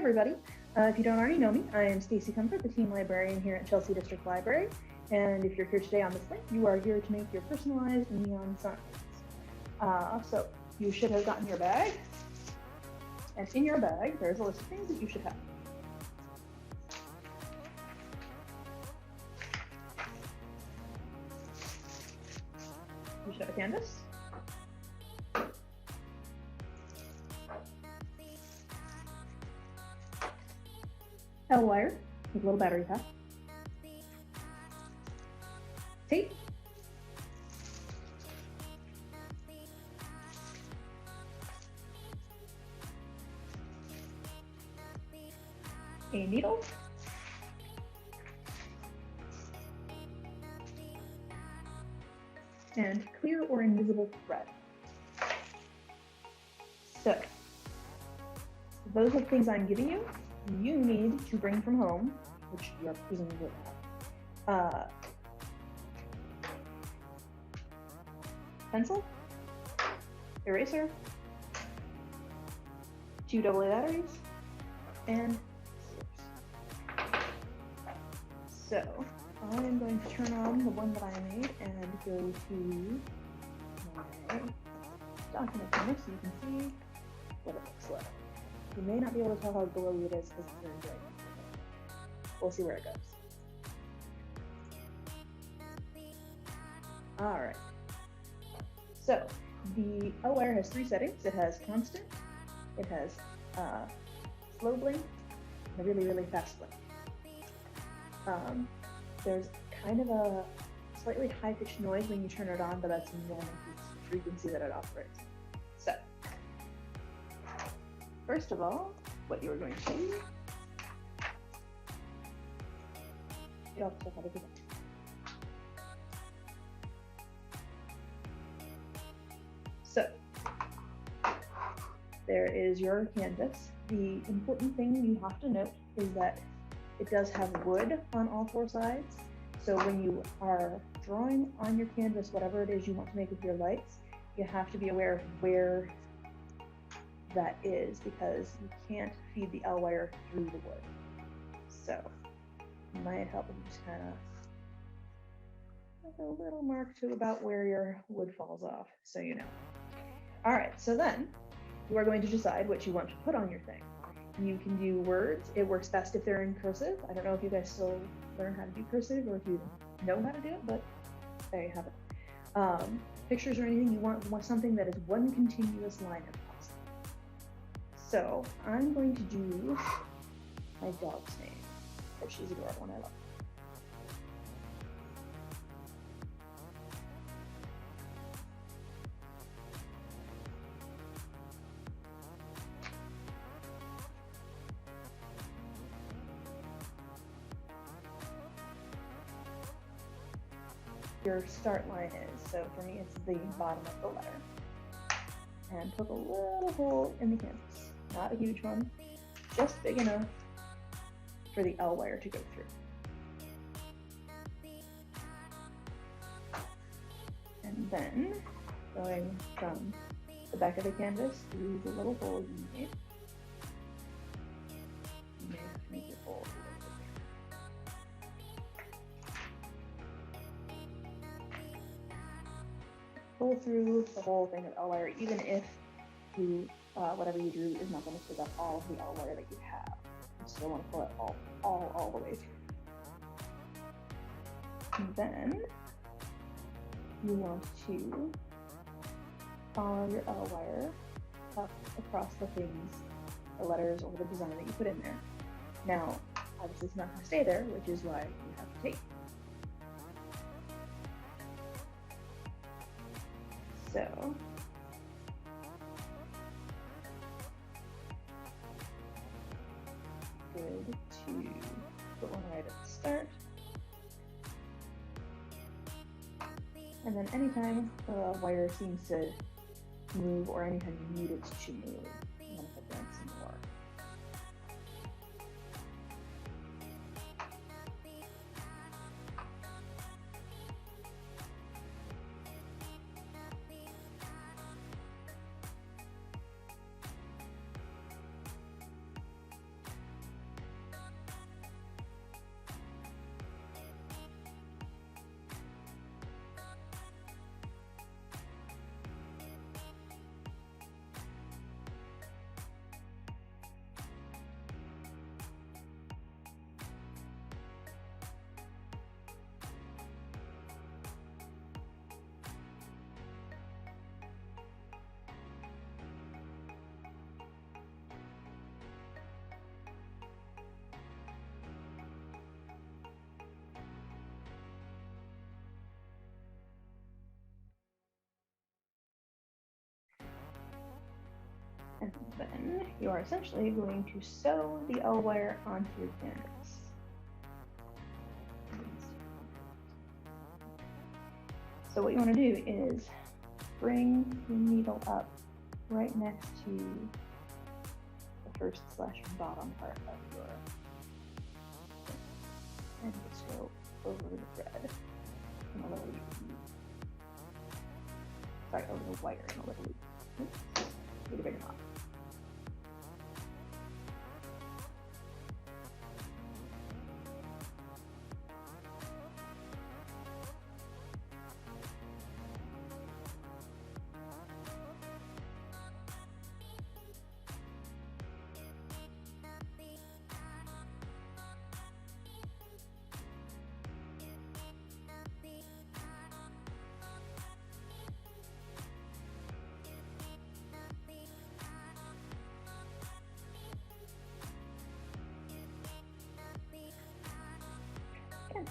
everybody. If you don't already know me, I am Stacy Comfort, the team librarian here at Chelsea District Library. And if you're here today on this link, you are here to make your personalized neon signs. So you should have gotten your bag. And in your bag, there's a list of things that you should have. You should have a canvas. L-wire with a little battery pack. Tape. A needle. And clear or invisible thread. So, those are the things I'm giving you. You need to bring from home, which you are presumably have. Pencil, eraser, 2 AA batteries, and scissors. So I'm going to turn on the one that I made and go to my document camera so you can see what it looks like. You may not be able to tell how glowy it is because it's very bright. We'll see where it goes. All right. So the L-wire has 3 settings. It has constant, it has slow blink, and a really, really fast blink. There's kind of a slightly high-pitched noise when you turn it on, but that's normal frequency that it operates. So, first of all, what you are going to do, get all the stuff out of the way. So, there is your canvas. The important thing you have to note is that it does have wood on all 4 sides. So when you are drawing on your canvas, whatever it is you want to make with your lights, you have to be aware of where that is because you can't feed the L-wire through the wood. So it might help if you just kind of make a little mark to about where your wood falls off, so you know. All right, so then you are going to decide what you want to put on your thing. You can do words. It works best if they're in cursive. I don't know if you guys still learn how to do cursive or if you know how to do it, but there you have it. Pictures or anything, you want something that is one continuous line if possible. So I'm going to do my dog's name, because she's adorable and I love her. Your start line is. So for me, it's the bottom of the letter. And poke a little hole in the canvas. Not a huge one, just big enough for the L-wire to go through. And then going from the back of the canvas through the little hole you made. You may have to make your hole a little bit. Pull through the whole thing of L-wire, even if you, whatever you drew is not going to pick up all of the L-wire that you have. You still want to pull it all the way through. And then you want to follow your L-wire up across the things, the letters, or the design that you put in there. Now, obviously it's not going to stay there, which is why you have tape. So, good to put one right at the start. And then anytime the wire seems to move or anytime you need it to move, I'm going to put down some more. And then you are essentially going to sew the L wire onto your canvas. So what you want to do is bring your needle up right next to the first / bottom part of your, and just go over the thread in a little loop. Sorry, over the wire in a little loop. Oops. Need a bigger knot. Okay.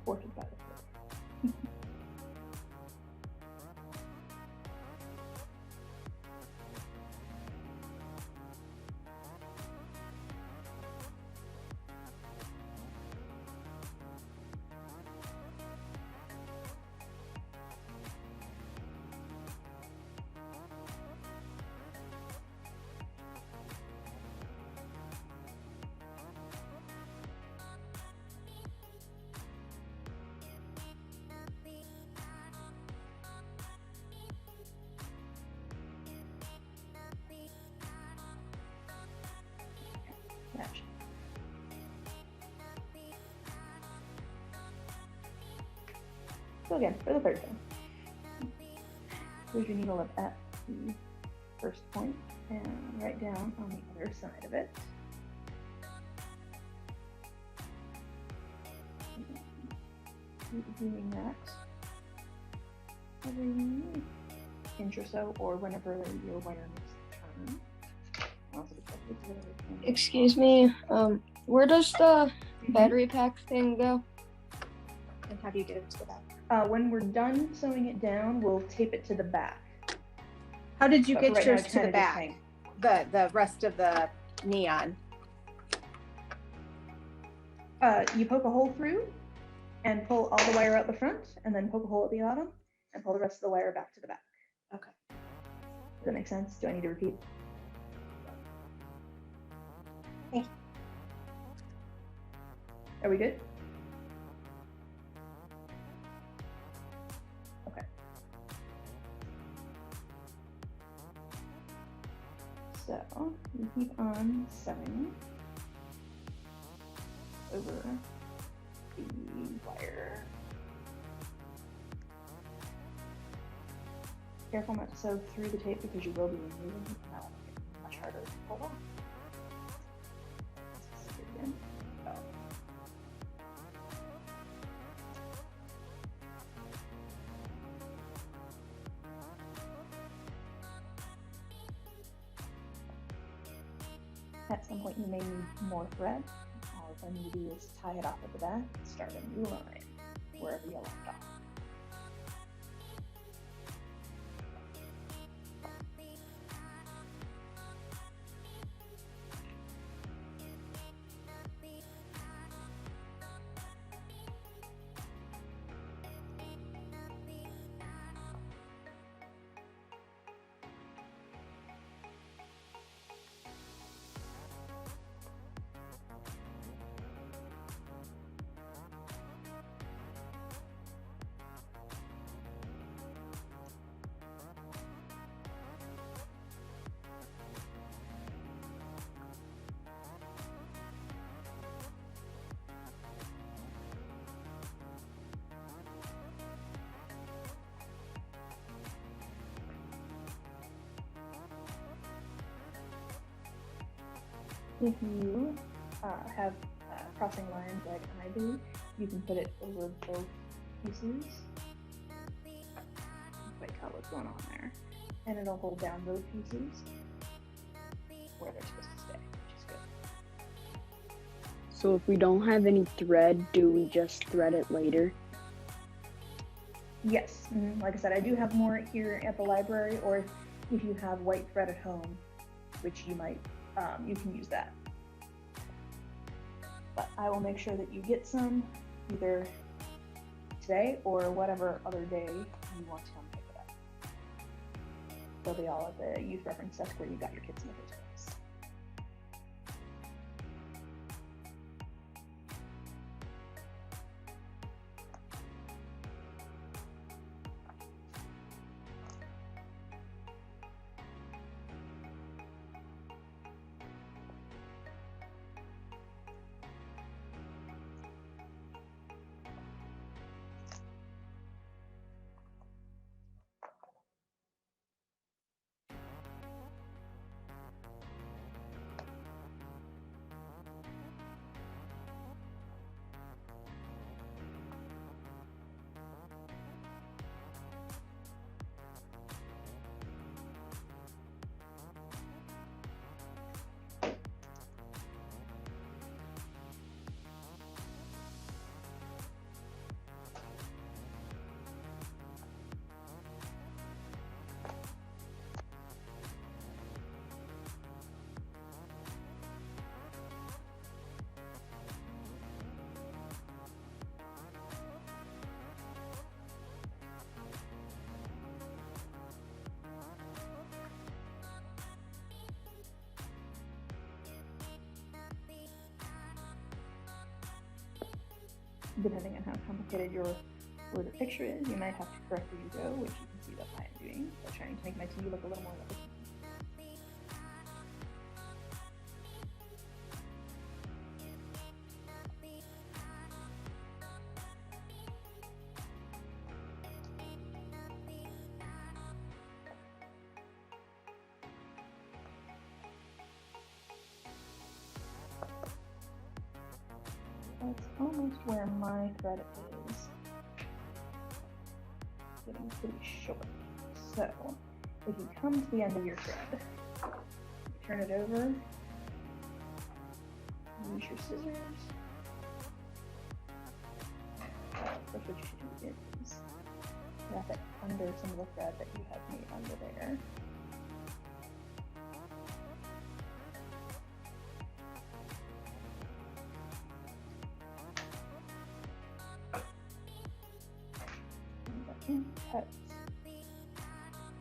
Ported by the foot. Match. So again, for the third time, put your needle up at the first point and right down on the other side of it. Keep doing that every inch or so, or whenever your wire makes a turn. Excuse me, where does the battery pack thing go? And how do you get it to the back? When we're done sewing it down, we'll tape it to the back. How did you But get right now, yours it's to the kinda just back? hang. The rest of the neon. You poke a hole through and pull all the wire out the front, and then poke a hole at the bottom and pull the rest of the wire back to the back. Okay. Does that make sense? Do I need to repeat? Thank you. Are we good? Okay. So you keep on sewing over the wire. Careful not to sew through the tape because you will be removing it, and that will make it much harder to pull off. Again. Oh. At some point you may need more thread. All I need to do is tie it off at the back and start a new line wherever you left off. If you have crossing lines like I do, you can put it over both pieces. Quite tell what's going on there. and it'll hold down those pieces where they're supposed to stay, which is good. So if we don't have any thread, do we just thread it later? Yes, like I said, I do have more here at the library, or if you have white thread at home, which you might, you can use that. But I will make sure that you get some either today or whatever other day you want to come pick it up. They'll be all at the youth reference desk where you got your kids in the first place. Depending on how complicated your word or picture is, you might have to correct where you go, which you can see that I am doing by trying to make my T look a little more like a T. That's almost where my thread is. Getting pretty short. So, if you come to the end of your thread, turn it over, use your scissors. First what you should do is wrap it under some of the thread that you have made under there. Cut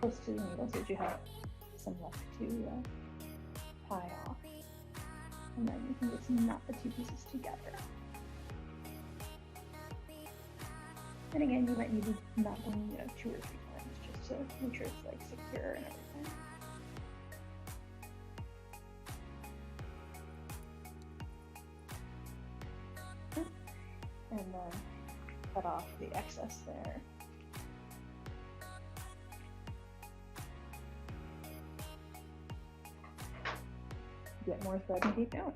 close to the needle so that you have some left to tie off, and then you can just knot the two pieces together. And again, you might need to knot them, 2 or 3 times just to make sure it's like secure and everything. And then cut off the excess there. Get more thread and keep going.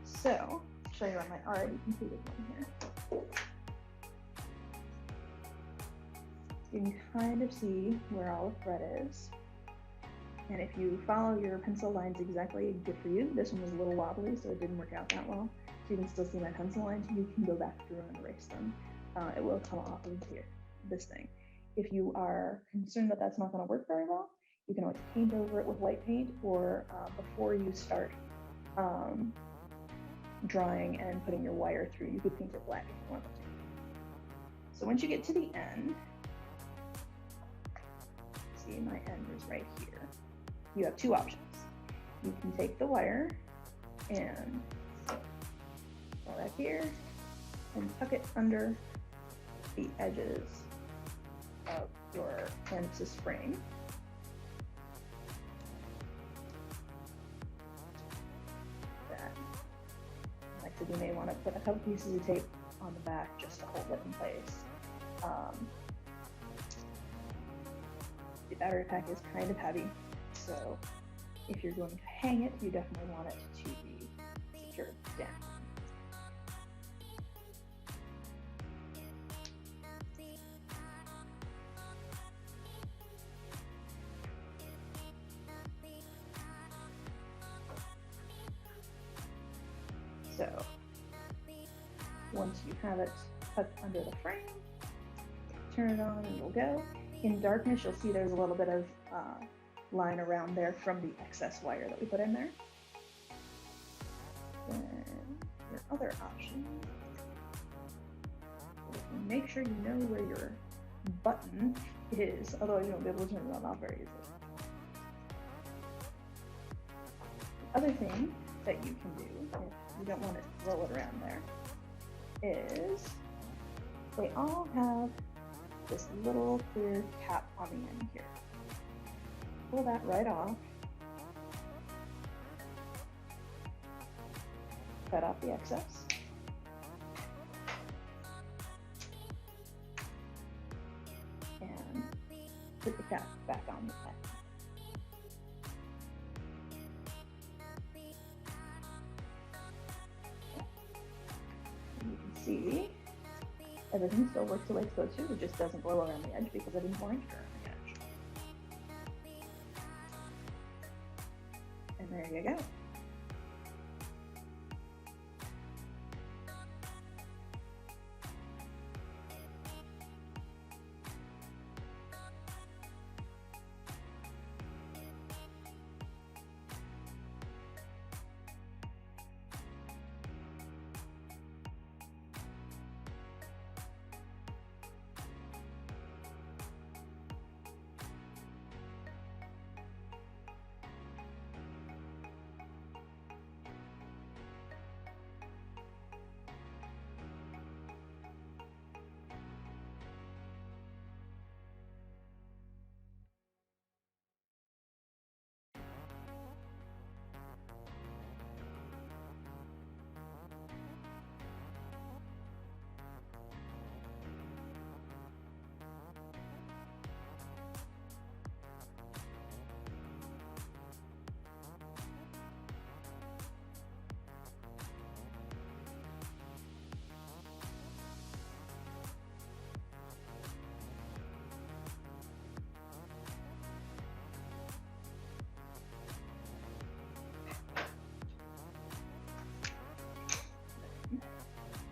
So, I'll show you on my already completed one here. You can kind of see where all the thread is. And if you follow your pencil lines exactly, good for you. This one was a little wobbly, so it didn't work out that well. So you can still see my pencil lines. You can go back through and erase them. It will come off of here, this thing. If you are concerned that that's not going to work very well, you can always paint over it with white paint, or before you start drawing and putting your wire through, you could paint it black if you want to. So once you get to the end, see my end is right here. You have 2 options. You can take the wire and go back here and tuck it under the edges of your canvas frame. You may want to put a couple pieces of tape on the back just to hold it in place. The battery pack is kind of heavy, so if you're going to hang it, you definitely want it to be secured down. once you have it tucked under the frame, turn it on and it'll go. In darkness, you'll see there's a little bit of line around there from the excess wire that we put in there. Then your other option, make sure you know where your button is, otherwise you won't be able to turn it on and off very easily. The other thing that you can do, if you don't want to roll it around there, is they all have this little clear cap on the end here. Pull that right off. Cut off the excess. And put the cap back on the pen. You can see everything still works the way it's supposed to. It just doesn't glow around the edge because I didn't pour ink around the edge. And there you go.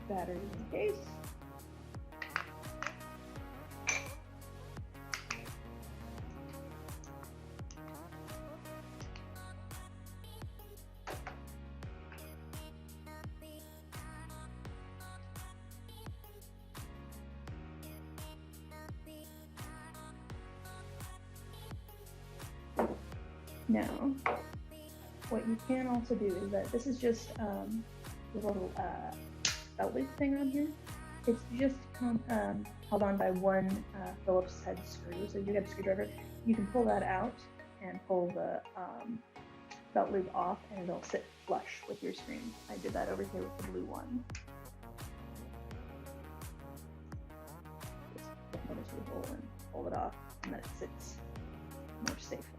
Batteries in case. Now, what you can also do is that this is just the little belt loop thing on here. It's just held on by one Phillips head screw. So if you get a screwdriver, you can pull that out and pull the belt loop off, and it'll sit flush with your screen. I did that over here with the blue one. Just put it through the hole and pull it off, and then it sits more safely.